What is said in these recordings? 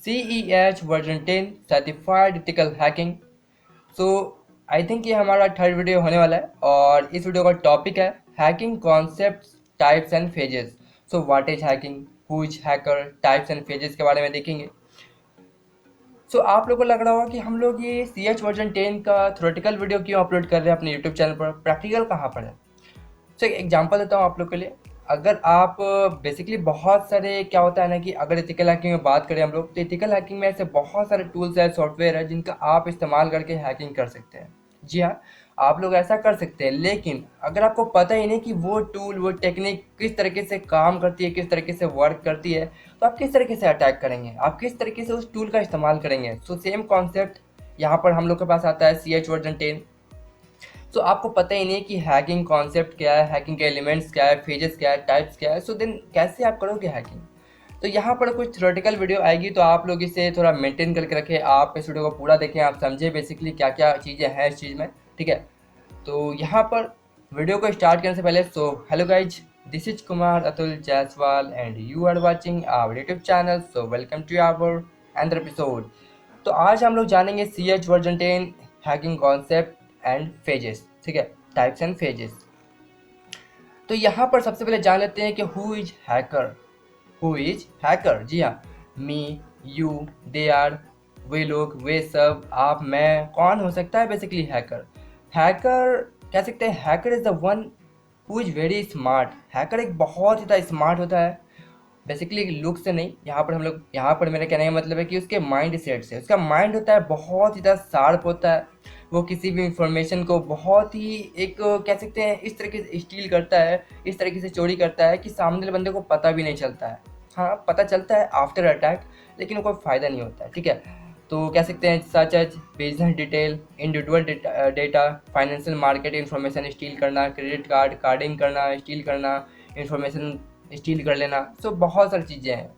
CEH version 10 certified ethical hacking. So I think ये हमारा third video होने वाला है और इस वीडियो का टॉपिक है hacking concept, types and phases. So what is hacking, who is hacker, types and phases के बारे में देखेंगे। आप लोगों को लग रहा होगा कि हम लोग ये CH वर्जन 10 का थ्योरेटिकल वीडियो क्यों अपलोड कर रहे हैं अपने यूट्यूब चैनल पर, प्रैक्टिकल कहाँ पर है। एक एग्जांपल देता हूँ आप लोग के लिए। अगर आप बेसिकली बहुत सारे क्या होता है ना कि अगर एथिकल हैकिंग में बात करें हम लोग, तो एथिकल हैकिंग में ऐसे बहुत सारे टूल्स है, सॉफ्टवेयर है जिनका आप इस्तेमाल करके हैकिंग कर सकते हैं। जी हाँ, आप लोग ऐसा कर सकते हैं, लेकिन अगर आपको पता ही नहीं कि वो टूल, वो टेक्निक किस तरीके से काम करती है, किस तरीके से वर्क करती है, तो आप किस तरीके से अटैक करेंगे, आप किस तरीके से उस टूल का इस्तेमाल करेंगे। सेम कॉन्सेप्ट यहाँ पर हम लोग के पास आता है CH वर्जन 10। आपको पता ही नहीं है कि हैकिंग कॉन्सेप्ट क्या है, हैकिंग के एलिमेंट्स क्या है, फेजेस क्या है, टाइप्स क्या है। देन कैसे आप करोगे हैकिंग। यहाँ पर कुछ थ्योरेटिकल वीडियो आएगी, तो आप लोग इसे थोड़ा मेंटेन करके रखें, आप इस वीडियो को पूरा देखें, आप समझे बेसिकली क्या क्या चीज़ें हैं इस चीज़ में। ठीक है, तो यहाँ पर वीडियो को स्टार्ट करने से पहले, hello guys, this is Kumar Atul Jaiswal and you are watching our YouTube channel. Welcome to our another episode. तो आज हम लोग जानेंगे CH version 10 hacking concept and phases. ठीक है, टाइप्स एंड फेजेस। तो यहाँ पर सबसे पहले जान लेते हैं कि who is hacker. Who is hacker, जी हाँ, मी, यू, दे आर, वे लोग, वे सब, आप, मैं, कौन हो सकता है बेसिकली हैकर। हैकर कह सकते हैं hacker is the one who is very smart. Hacker एक बहुत ही ज़्यादा स्मार्ट होता है, बेसिकली लुक से नहीं। यहाँ पर मेरा कहने का मतलब है कि उसके माइंड सेट से, उसका माइंड होता है बहुत ही ज़्यादा शार्प होता है। वो किसी भी इंफॉर्मेशन को बहुत ही एक कह सकते हैं इस तरीके से स्टील करता है, इस तरीके से चोरी करता है कि सामने वाले बंदे को पता भी नहीं चलता है। हाँ, पता चलता है आफ्टर अटैक, लेकिन कोई फ़ायदा नहीं होता है। ठीक है, तो कह सकते हैं such as business detail, individual data, financial market information steal करना, क्रेडिट कार्ड कार्डिंग करना, स्टील करना, इंफॉर्मेशन स्टील कर लेना। बहुत सारी चीज़ें हैं।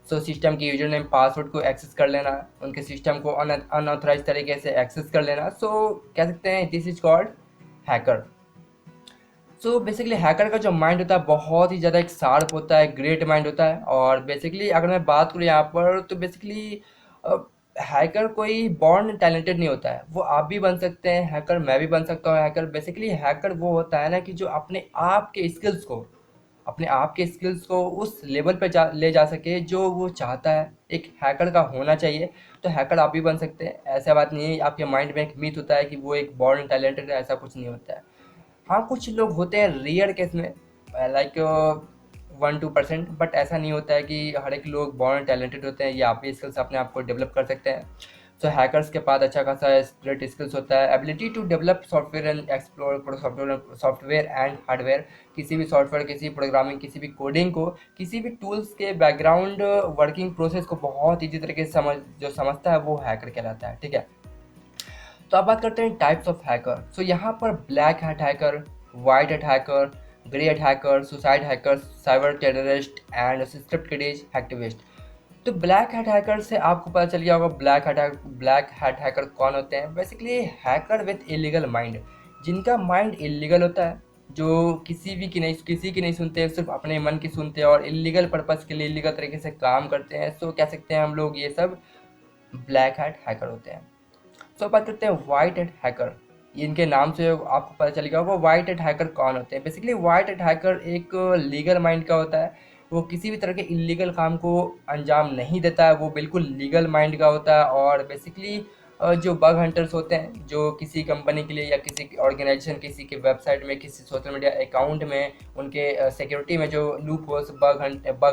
सिस्टम के यूजर नेम पासवर्ड को एक्सेस कर लेना, उनके सिस्टम को अनऑथराइज तरीके से एक्सेस कर लेना। कह सकते हैं this is called hacker. Basically hacker का जो माइंड होता है बहुत ही ज़्यादा एक शार्प होता है, ग्रेट माइंड होता है। और बेसिकली अगर मैं बात करूँ यहाँ पर, तो बेसिकली हैकर कोई बॉर्न टैलेंटेड नहीं होता है। वो आप भी बन सकते हैं हैकर, मैं भी बन सकता हूँ हैकर। बेसिकली हैकर वो होता है ना कि जो अपने आप के स्किल्स को उस लेवल पे ले जा सके जो वो चाहता है, एक हैकर का होना चाहिए। तो हैकर आप भी बन सकते हैं, ऐसा बात नहीं है। आपके माइंड में एक मिथ होता है कि वो एक बॉर्न टैलेंटेड है, ऐसा कुछ नहीं होता है। हाँ, कुछ लोग होते हैं रेयर केस में, लाइक 1-2%, बट ऐसा नहीं होता है कि हर एक लोग बॉर्न टैलेंटेड होते हैं। ये आप भी स्किल्स अपने आप को डेवलप कर सकते हैं। हैकर्स के पास अच्छा खासा स्प्लिट स्किल्स होता है, ability to develop software and explore software and hardware. किसी भी सॉफ्टवेयर, किसी प्रोग्रामिंग, किसी भी कोडिंग को, किसी भी टूल्स के बैकग्राउंड वर्किंग प्रोसेस को बहुत ईजी तरीके से समझता है, वो हैकर कहलाता है। ठीक है, तो अब बात करते हैं टाइप्स ऑफ हैकर। यहाँ पर black hat hacker, white hat hacker, grey hat hacker, suicide hacker, cyber terrorist and script kiddies activist. तो ब्लैक हैट हैकर से आपको पता चल गया होगा ब्लैक हैट हैकर कौन होते हैं। Basically hacker with illegal mind, जिनका माइंड इलीगल होता है, जो किसी की नहीं सुनते, सिर्फ अपने मन की सुनते हैं और इलीगल पर्पस के लिए इलीगल तरीके से काम करते हैं। कह सकते हैं हम लोग ये सब ब्लैक हैट हैकर होते हैं। बात करते हैं वाइट हैट हैकर। इनके नाम से आपको पता चल गया होगा वाइट हैट हैकर कौन होते हैं। बेसिकली वाइट हैट हैकर एक लीगल माइंड का होता है। वो किसी भी तरह के इलीगल काम को अंजाम नहीं देता है, वो बिल्कुल लीगल माइंड का होता है। और बेसिकली जो बग हंटर्स होते हैं, जो किसी कंपनी के लिए या किसी ऑर्गेनाइजेशन, किसी के वेबसाइट में, किसी सोशल मीडिया अकाउंट में, उनके सिक्योरिटी में जो लूप होल्स बग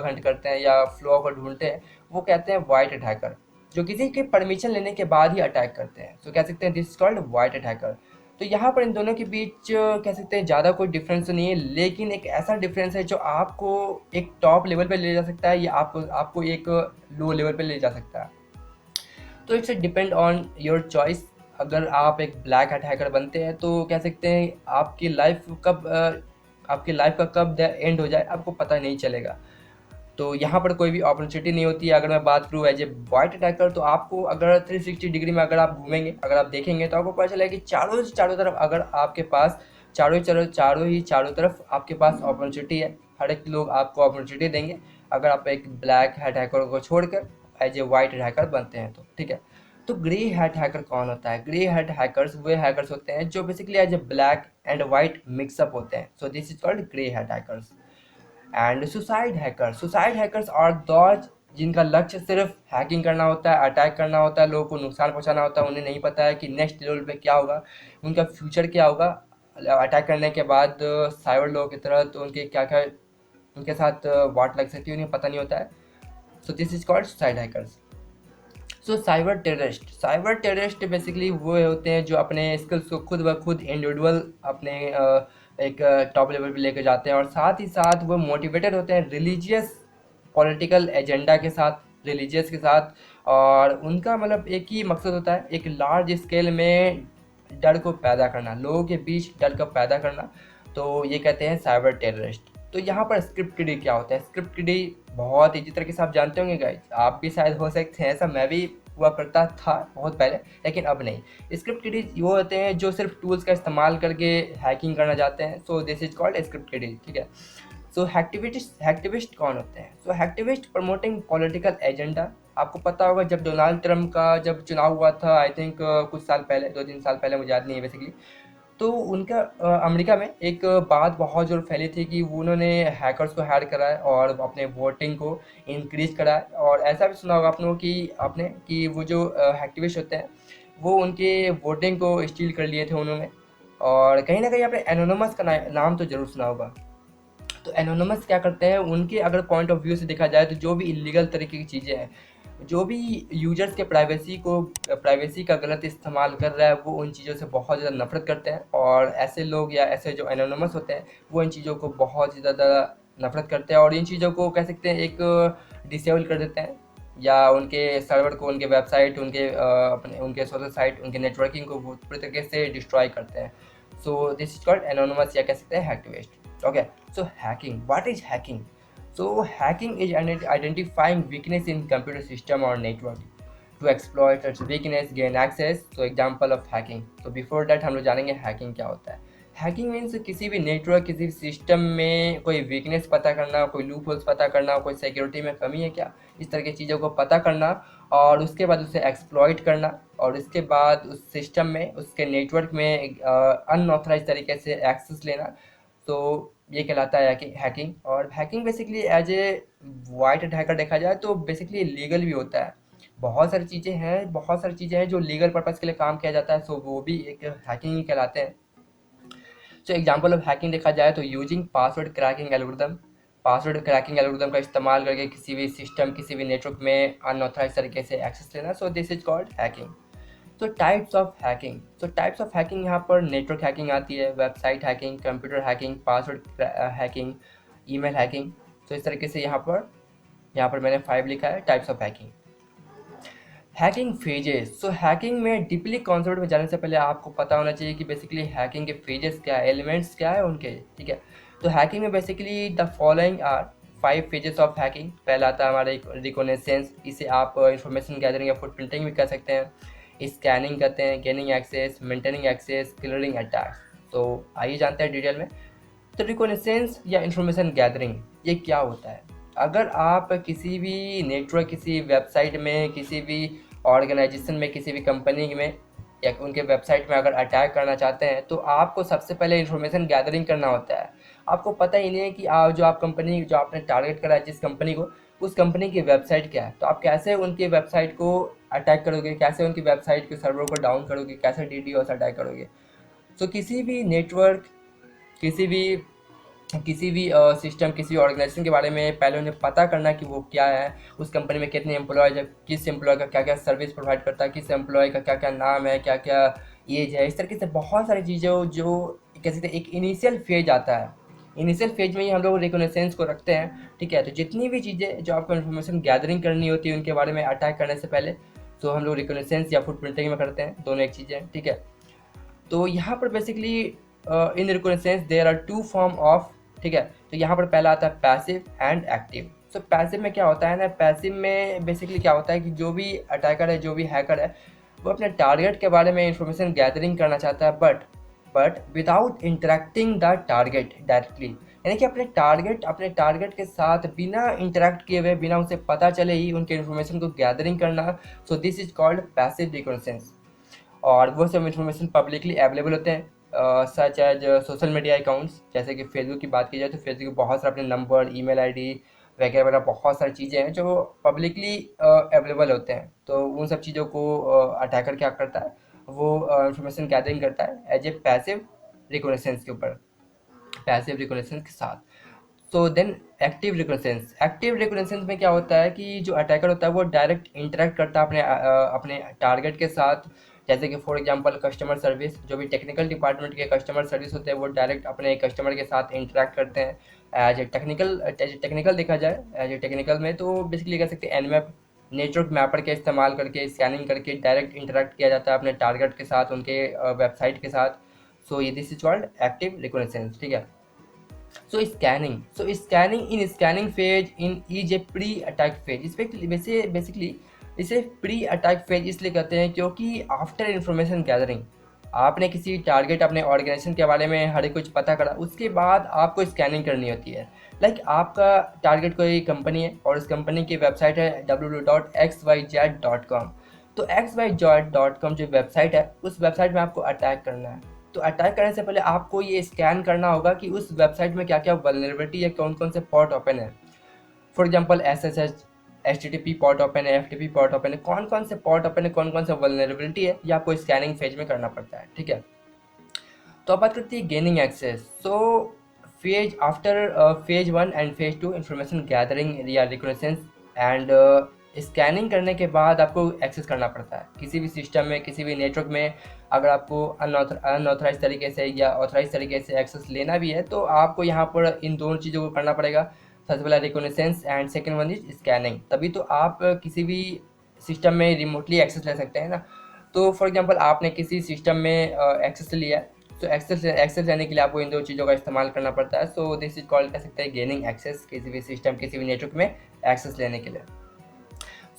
हंट करते हैं या फ्लॉ को ढूंढते हैं, वो कहते हैं वाइट हैट हैकर, जो किसी के परमिशन लेने के बाद ही अटैक करते हैं। कह सकते हैं this is called white attacker. तो यहाँ पर इन दोनों के बीच कह सकते हैं ज़्यादा कोई डिफरेंस तो नहीं है, लेकिन एक ऐसा डिफरेंस है जो आपको एक टॉप लेवल पे ले जा सकता है या आपको एक लो लेवल पे ले जा सकता है। तो it's depend on your choice. अगर आप एक ब्लैक हैट हैकर बनते हैं, तो कह सकते हैं आपकी लाइफ का कब एंड हो जाए आपको पता नहीं चलेगा। तो यहाँ पर कोई भी अपॉर्चुनिटी नहीं होती है। अगर मैं बात करूँ एज ए वाइट अटैकर, तो आपको अगर 360 डिग्री में अगर आप घूमेंगे, अगर आप देखेंगे, तो आपको पता चलेगा कि चारों तरफ अगर आपके पास चारों तरफ आपके पास अपॉर्चुनिटी है। हर एक लोग आपको अपॉर्चुनिटी देंगे। अगर आप एक ब्लैक हैट हैकर को छोड़कर एज ए वाइट हैकर बनते हैं। तो ठीक है, तो ग्रे हैट हैकर कौन होता है? ग्रे हैट हैकर्स वे हैकर्स होते हैं जो basically as a black and white mixup होते हैं। So this is called grey hat hackers. And suicide hackers are those जिनका लक्ष्य सिर्फ हैकिंग करना होता है, अटैक करना होता है, लोगों को नुकसान पहुंचाना होता है। उन्हें नहीं पता है कि नेक्स्ट लेवल पे क्या होगा, उनका फ्यूचर क्या होगा अटैक करने के बाद। साइबर लोगों की तरह तो उनके क्या क्या उनके साथ वाट लग सकती है उन्हें पता नहीं होता है। सो this is called suicide hackers. So cyber terrorist basically वो होते हैं जो अपने स्किल्स को खुद ब खुद इंडिविजुअल अपने एक टॉप लेवल पे लेकर जाते हैं, और साथ ही साथ वो मोटिवेटेड होते हैं रिलीजियस पॉलिटिकल एजेंडा के साथ, रिलीजियस के साथ। और उनका मतलब एक ही मकसद होता है, एक लार्ज स्केल में डर को पैदा करना, लोगों के बीच डर को पैदा करना। तो ये कहते हैं साइबर टेररिस्ट। तो यहाँ पर स्क्रिप्ट किडी क्या होता है? स्क्रिप्ट किडी बहुत इसी तरह से आप जानते होंगे गाइज, आप भी शायद हो सकते हैं ऐसा, मैं भी हुआ करता था बहुत पहले, लेकिन अब नहीं। स्क्रिप्ट किडी वो होते हैं जो सिर्फ टूल्स का इस्तेमाल करके हैकिंग करना चाहते हैं। So this is called script किडी, ठीक है। सो हैक्टिविस्ट कौन होते हैं? सो हैक्टिविस्ट प्रमोटिंग पॉलिटिकल एजेंडा। आपको पता होगा जब डोनाल्ड ट्रम्प का जब चुनाव हुआ था, आई थिंक कुछ साल पहले, 2-3 साल पहले, मुझे याद नहीं है बेसिकली, तो उनका अमेरिका में एक बात बहुत ज़ोर फैली थी कि वो उन्होंने हैकर्स को हैक करा है और अपने वोटिंग को इंक्रीज करा है। और ऐसा भी सुना होगा आपने कि वो जो एक्टिविस्ट होते हैं वो उनके वोटिंग को स्टील कर लिए थे उन्होंने। और कहीं ना कहीं आपने एनोनिमस का नाम तो ज़रूर सुना होगा। तो एनोनिमस क्या करते हैं, उनके अगर पॉइंट ऑफ व्यू से देखा जाए तो जो भी इलीगल तरीके की चीज़ें हैं, जो भी यूजर्स के प्राइवेसी का गलत इस्तेमाल कर रहा है, वो उन चीज़ों से बहुत ज़्यादा नफरत करते हैं। और ऐसे लोग या ऐसे जो एनोनिमस होते हैं वो इन चीज़ों को बहुत ज़्यादा नफरत करते हैं और इन चीज़ों को कह सकते हैं एक डिसेबल कर देते हैं, या उनके सर्वर को, उनके वेबसाइट, उनके सोशल साइट, उनके नेटवर्किंग को पूरी तरीके से डिस्ट्रॉय करते हैं। So this is called anonymous, या कह सकते हैं hacktivist. Okay, so hacking, what is hacking? So hacking is identifying weakness in computer system or network to exploit its weakness, gain access. So example of hacking. So before that हम लोग जानेंगे hacking क्या होता है। Hacking means किसी भी network, किसी भी सिस्टम में कोई वीकनेस पता करना, कोई लूप होल्स पता करना, कोई सिक्योरिटी में कमी है क्या, इस तरह की चीज़ों को पता करना और उसके बाद उसे एक्सप्लॉइट करना, और उसके बाद उस सिस्टम में, उसके नेटवर्क में अनऑथराइज तरीके से एक्सेस लेना। तो ये कहलाता है हैकिंग। और hacking basically as a white hacker देखा जाए तो बेसिकली लीगल भी होता है। बहुत सारी चीज़ें हैं जो लीगल पर्पज़ के लिए काम किया जाता है, सो वो भी एक हैकिंग ही कहलाते हैं। सो एग्जांपल ऑफ हैकिंग देखा जाए तो यूजिंग पासवर्ड क्रैकिंग एल्गोरिदम का इस्तेमाल करके किसी भी सिस्टम, किसी भी नेटवर्क में अनऑथराइज तरीके से एक्सेस लेना। सो दिस इज कॉल्ड हैकिंग। तो टाइप्स ऑफ हैकिंग यहाँ पर नेटवर्क हैकिंग आती है, website hacking, computer hacking, password hacking, email hacking. तो इस तरीके से यहाँ पर मैंने 5 लिखा है types of hacking. Hacking phases. So hacking में डीपली कॉन्सेप्ट में जाने से पहले आपको पता होना चाहिए कि बेसिकली हैकिंग के फेजेस क्या है, एलिमेंट्स क्या है उनके, ठीक है। तो हैकिंग में basically the following are 5 phases of hacking. पहला आता है हमारा रिकॉग्निशंस, इसे आप इंफॉर्मेशन गैदरिंग या फुटप्रिंटिंग भी कर सकते हैं। स्कैनिंग करते हैं, gaining access, maintaining access, clearing attacks. तो आइए जानते हैं डिटेल में। तो रिकॉग्निशंस या इंफॉर्मेशन गैदरिंग ये क्या होता है? अगर आप किसी भी नेटवर्क, किसी वेबसाइट में, किसी भी ऑर्गेनाइजेशन में, किसी भी कंपनी में या उनके वेबसाइट में अगर अटैक करना चाहते हैं तो आपको सबसे पहले इंफॉर्मेशन गैदरिंग करना होता है। आपको पता ही नहीं है कि जो आपने टारगेट करा है जिस कंपनी को, उस कंपनी की वेबसाइट क्या है। तो आप कैसे उनकी वेबसाइट को अटैक करोगे, कैसे उनकी वेबसाइट के सर्वर को डाउन करोगे, कैसे DDoS अटैक करोगे। तो किसी भी नेटवर्क, किसी भी सिस्टम, किसी ऑर्गेनाइजेशन के बारे में पहले उन्हें पता करना कि वो क्या है, उस कंपनी में कितने एम्प्लॉयज है, किस एम्प्लॉय का क्या क्या सर्विस प्रोवाइड करता है, किस एम्प्लॉय का क्या क्या नाम है, क्या क्या एज है। इस तरीके से बहुत सारी चीज़ें जो कह सकते हैं एक इनिशियल फेज आता है। इनिशियल फेज में ही हम लोग रिकॉग्निशंस को रखते हैं, ठीक है। तो जितनी भी चीज़ें जो आपको इन्फॉर्मेशन गैदरिंग करनी होती है उनके बारे में अटैक करने से पहले, तो हम लोग रिकॉग्निशंस या फुटप्रिंटिंग में करते हैं, दोनों एक चीज़ें हैं, ठीक है। तो यहाँ पर basically in recognitions there are 2 form of, ठीक है। तो यहाँ पर पहला आता है passive and active. So passive में क्या होता है ना, पैसिव में बेसिकली क्या होता है कि जो भी अटैकर है, जो भी हैकर है, वो अपने टारगेट के बारे में इंफॉर्मेशन गैदरिंग करना चाहता है, but without interacting the target directly. यानी कि अपने टारगेट के साथ बिना इंटरेक्ट किए हुए, बिना उसे पता चले ही उनके इन्फॉर्मेशन को गैदरिंग करना। So this is called passive reconnaissance. और वो सब इन्फॉर्मेशन पब्लिकली अवेलेबल होते हैं, such as social media accounts. जैसे कि फेसबुक की बात की जाए तो फेसबुक के बहुत सारे अपने नंबर, ईमेल आईडी वगैरह वगैरह बहुत सारी चीज़ें हैं जो पब्लिकली अवेलेबल होते हैं। तो उन सब चीज़ों को अटैकर क्या करता है, वो इंफॉर्मेशन गैदरिंग करता है एज ए पैसिव रिकॉग्निसेंस के ऊपर, पैसिव रिकॉग्निसेंस के साथ। सो देन एक्टिव रिकॉग्निसेंस में क्या होता है कि जो अटैकर होता है वो डायरेक्ट इंटरेक्ट करता है अपने टारगेट के साथ। जैसे कि फॉर एग्जांपल कस्टमर सर्विस, जो भी टेक्निकल डिपार्टमेंट के कस्टमर सर्विस होते हैं वो डायरेक्ट अपने कस्टमर के साथ इंटरेक्ट करते हैं। एज ए टेक्निकल देखा जाए, एज ए टेक्निकल में तो बेसिकली कह सकते हैं एनमैप, नेटवर्क मैपर का इस्तेमाल करके, स्कैनिंग करके डायरेक्ट इंटरेक्ट किया जाता है अपने टारगेट के साथ, उनके वेबसाइट के साथ। सो ये this is called active recognisance, ठीक है। So scanning phase in is a pre-attack phase. इस पे बेसिकली इसे प्री अटैक फेज इसलिए कहते हैं क्योंकि आफ्टर इंफॉर्मेशन गैदरिंग, आपने किसी टारगेट अपने ऑर्गेनाइजेशन के बारे में हर कुछ पता करा, उसके बाद आपको स्कैनिंग करनी होती है। लाइक आपका टारगेट कोई कंपनी है और उस कंपनी की वेबसाइट है www.xyz.com। तो xyz.com जो वेबसाइट है, उस वेबसाइट में आपको अटैक करना है। तो अटैक करने से पहले आपको ये स्कैन करना होगा कि उस वेबसाइट में क्या क्या वल्नरेबिलिटी या कौन कौन से पोर्ट ओपन है। For example SSH, HTTP port open है, FTP पोर्ट ओपन है, कौन कौन से पोर्ट ओपन है, कौन कौन से वल्नरेबिलिटी है, ये आपको स्कैनिंग फेज में करना पड़ता है, ठीक है। तो अब बात करते हैं gaining access. So phase after phase 1 and phase 2 information gathering या रिकॉग्निसेंस एंड स्कैनिंग करने के बाद आपको एक्सेस करना पड़ता है किसी भी सिस्टम में, किसी भी नेटवर्क में। अगर आपको अनऑथराइज तरीके से या ऑथराइज तरीके से एक्सेस लेना भी है तो आपको यहाँ पर इन दोनों चीज़ों को करना पड़ेगा। सबसे पहला reconnaissance and second one is scanning, तभी तो आप किसी भी सिस्टम में रिमोटली एक्सेस ले सकते हैं ना। तो फॉर एग्जांपल आपने किसी सिस्टम में एक्सेस लिया है, तो एक्सेस लेने के लिए आपको इन दो चीज़ों का इस्तेमाल करना पड़ता है। सो दिस इज कॉल्ड, कह सकते हैं, गेनिंग एक्सेस, किसी भी सिस्टम, किसी भी नेटवर्क में एक्सेस लेने के लिए।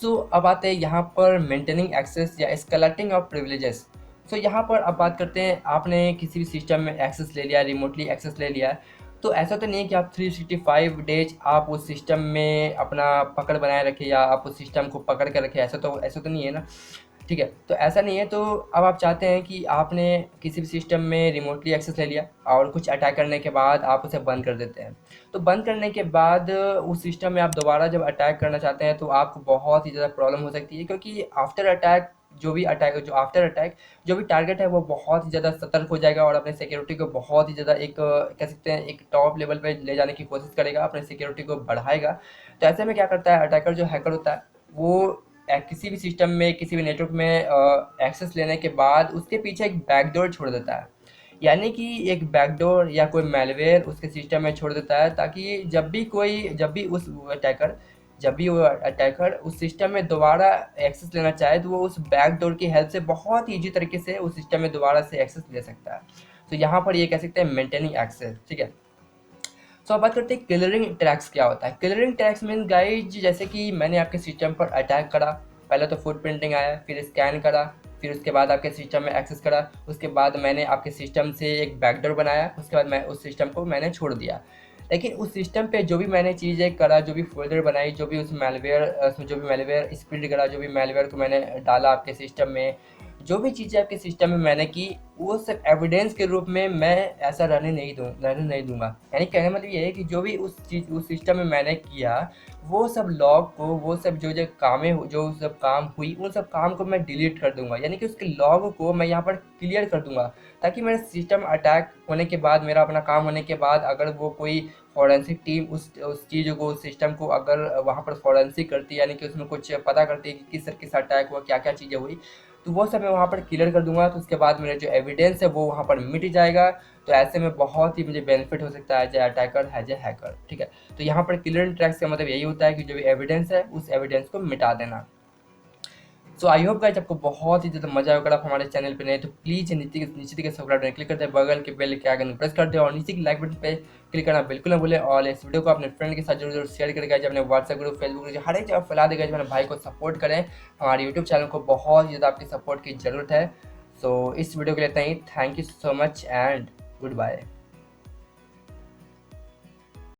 सो अब आते हैं यहाँ पर मेंटेनिंग एक्सेस या स्केलेटिंग ऑफ प्रिविलेजेस। सो यहाँ पर अब बात करते हैं, आपने किसी भी सिस्टम में एक्सेस ले लिया, रिमोटली एक्सेस ले लिया है, तो ऐसा तो नहीं है कि आप 365 डेज आप उस सिस्टम में अपना पकड़ बनाए रखें या आप उस सिस्टम को पकड़ कर रखें, ऐसा तो नहीं है ना, ठीक है। तो ऐसा नहीं है। तो अब आप चाहते हैं कि आपने किसी भी सिस्टम में रिमोटली एक्सेस ले लिया और कुछ अटैक करने के बाद आप उसे बंद कर देते हैं। तो बंद करने के बाद उस सिस्टम में आप दोबारा जब अटैक करना चाहते हैं तो आपको बहुत ही ज़्यादा प्रॉब्लम हो सकती है, क्योंकि आफ्टर अटैक जो भी टारगेट है वो बहुत ही ज़्यादा सतर्क हो जाएगा और अपने सिक्योरिटी को बहुत ही ज़्यादा एक कह सकते हैं एक टॉप लेवल पे ले जाने की कोशिश करेगा, अपने सिक्योरिटी को बढ़ाएगा। तो ऐसे में क्या करता है अटैकर, जो हैकर होता है, वो किसी भी सिस्टम में, किसी भी नेटवर्क में एक्सेस लेने के बाद उसके पीछे एक बैकडोर छोड़ देता है। यानी कि एक बैकडोर या कोई मैलवेयर उसके सिस्टम में छोड़ देता है, ताकि जब भी वो अटैकर उस सिस्टम में दोबारा एक्सेस लेना चाहे तो वो उस बैकडोर की हेल्प से बहुत ईजी तरीके से उस सिस्टम में दोबारा से एक्सेस ले सकता है। तो यहाँ पर ये कह सकते हैं मेंटेनिंग एक्सेस, ठीक है। सो अब बात करते हैं क्लियरिंग टैग्स क्या होता है। क्लियरिंग टैग्स मीन गाइज, जैसे कि मैंने आपके सिस्टम पर अटैक करा, पहले तो फुटप्रिंटिंग आया, फिर स्कैन करा, फिर उसके बाद आपके सिस्टम में एक्सेस करा, उसके बाद मैंने आपके सिस्टम से एक बैकडोर बनाया, उसके बाद मैं उस सिस्टम को मैंने छोड़ दिया। लेकिन उस सिस्टम पे जो भी मैंने चीज़ें करा, जो भी फोल्डर बनाई, जो भी उसमें जो भी मैलवेयर स्प्रेड करा, जो भी मैलवेयर को मैंने डाला आपके सिस्टम में, जो भी चीज़ें आपके सिस्टम में मैंने की, वो सब एविडेंस के रूप में मैं ऐसा रहने नहीं दूंगा। यानी कहने मतलब ये है कि जो भी उस सिस्टम में मैंने किया, वो सब लॉग को, वो सब जो सब काम हुई, उन सब काम को मैं डिलीट कर दूंगा। यानी कि उसके लॉग को मैं यहाँ पर क्लियर कर दूंगा, ताकि मेरा सिस्टम अटैक होने के बाद, मेरा अपना काम होने के बाद, अगर वो कोई फॉरेंसिक टीम उस चीज़ को, उस सिस्टम को अगर वहाँ पर फॉरेंसिक करती है, यानी कि उसमें कुछ पता करती है कि किस तरह किस अटैक हुआ, क्या क्या चीज़ें हुई, तो वो सब मैं वहाँ पर क्लियर कर दूंगा। तो उसके बाद मेरा जो एविडेंस है वो वहाँ पर मिट जाएगा। तो ऐसे में बहुत ही मुझे बेनिफिट हो सकता है as a attacker, as a hacker, ठीक है। तो यहाँ पर क्लियर ट्रैक्स का मतलब यही होता है कि जो भी एविडेंस है उस एविडेंस को मिटा देना। सो आई होप गाइस आपको बहुत ही ज़्यादा मजा आएगा। अगर आप हमारे चैनल पे नए तो प्लीज़ नीचे के सब्सक्राइब बटन क्लिक करते हैं, बगल के बेल के आइकन प्रेस कर दे और नीचे की लाइक बटन पे क्लिक करना बिल्कुल ना भूलें। और इस वीडियो को अपने फ्रेंड के साथ जरूर शेयर करेगा, जब अपने व्हाट्सएप ग्रुप, फेसबुक ग्रुप, हर एक जगह फैला देगा। जब अपने भाई को सपोर्ट करें, हमारे यूट्यूब चैनल को बहुत ज़्यादा आपकी सपोर्ट की ज़रूरत है। सो इस वीडियो के लिए इतना ही। Thank you so much and good bye.